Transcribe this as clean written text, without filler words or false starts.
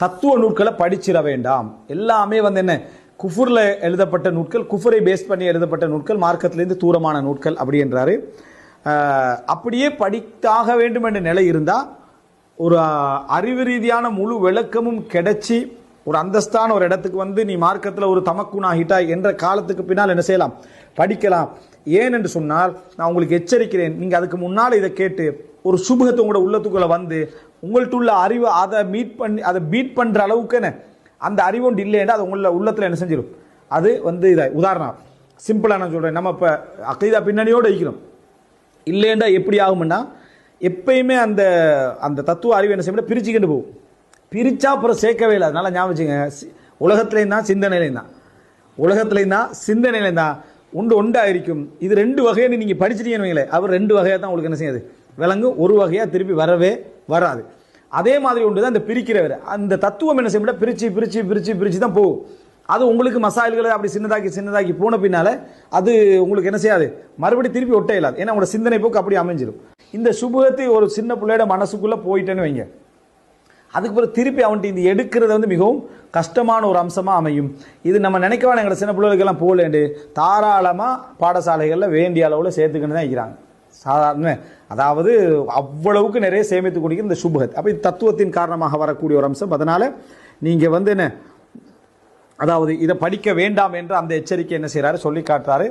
தத்துவ நூல்களை படிச்சிட வேண்டாம். எல்லாமே வந்து என்ன, குஃபுரில் எழுதப்பட்ட நூட்கள், குஃபுரை பேஸ் பண்ணி எழுதப்பட்ட நூட்கள், மார்க்கத்திலேருந்து தூரமான நூட்கள் அப்படி என்றாரு. அப்படியே படித்தாக வேண்டும் என்ற நிலை இருந்தால் ஒரு அறிவு ரீதியான முழு விளக்கமும் கிடைச்சி ஒரு அந்தஸ்தான ஒரு இடத்துக்கு வந்து நீ மார்க்கத்தில் ஒரு தமக்குனாகிட்டாய் என்ற காலத்துக்கு பின்னால் என்ன செய்யலாம், படிக்கலாம். ஏன் என்று சொன்னால் நான் உங்களுக்கு எச்சரிக்கிறேன், நீங்கள் அதுக்கு முன்னால் இதை கேட்டு ஒரு சுபகத்தை உங்களோட உள்ளத்துக்குள்ள வந்து உங்கள்கிட்ட உள்ள அறிவு அதை பீட் பண்ணுற அளவுக்கு என்ன அந்த அறிவு ஒன்று இல்லைன்னா அது உங்கள உள்ளத்தில் என்ன செஞ்சிடும், அது வந்து இதை உதாரணம் சிம்பிளாக நான் சொல்கிறேன். நம்ம இப்போ அகைதா பின்னணியோடு இருக்கிறோம் இல்லைண்டா எப்படி ஆகும்னா எப்பயுமே அந்த அந்த தத்துவ அறிவு என்ன செய்ய பிரிச்சுக்கிட்டு போகும். பிரிச்சா அப்புறம் சேர்க்கவே இல்லை. அதனால ஞாபகம் வச்சுங்க, உலகத்துலேயும் தான் சிந்தனையிலையும் தான், உலகத்துலேயும் தான் சிந்தனையிலையும் தான் ஒன்றா இருக்கும். இது ரெண்டு வகையை நீங்கள் படிச்சிட்டீங்கன்னு வைங்களேன், அவர் ரெண்டு வகையாக தான் உங்களுக்கு என்ன செய்யாது விளங்கும், ஒரு வகையாக திருப்பி வரவே வராது. அதே மாதிரி ஒன்று தான் இந்த பிரிக்கிறவர். அந்த தத்துவம் என்ன செய்ய பிரிச்சு பிரிச்சு பிரிச்சு பிரிச்சு தான் போகும். அது உங்களுக்கு மசாயல்களை அப்படி சின்னதாக்கி போன பின்னால அது உங்களுக்கு என்ன செய்யாது, மறுபடியும் திருப்பி ஒட்ட இல்லாது. ஏன்னா உங்களோட சிந்தனை போக்கு அப்படி அமைஞ்சிடும். இந்த சுபகத்தை ஒரு சின்ன பிள்ளையோட மனசுக்குள்ள போயிட்டேன்னு வைங்க, அதுக்கு பிறகு திருப்பி அவன்ட்டு இது எடுக்கிறது வந்து மிகவும் கஷ்டமான ஒரு அம்சமாக அமையும். இது நம்ம நினைக்கவான எங்களை சின்ன பிள்ளைகளுக்கெல்லாம் போகலேண்டு தாராளமாக பாடசாலைகளில் வேண்டிய அளவில் சேர்த்துக்கிட்டு தான் இருக்கிறாங்க. சாதாரண அதாவது அவ்வளவுக்கு நிறைய சேமித்து குடிக்கிற இந்த சுபகத். அப்போ இது தத்துவத்தின் காரணமாக வரக்கூடிய ஒரு அம்சம். அதனால் நீங்கள் வந்து என்ன, அதாவது இதை படிக்க வேண்டாம் என்று அந்த எச்சரிக்கை என்ன செய்கிறாரு சொல்லி காட்டுறாரு.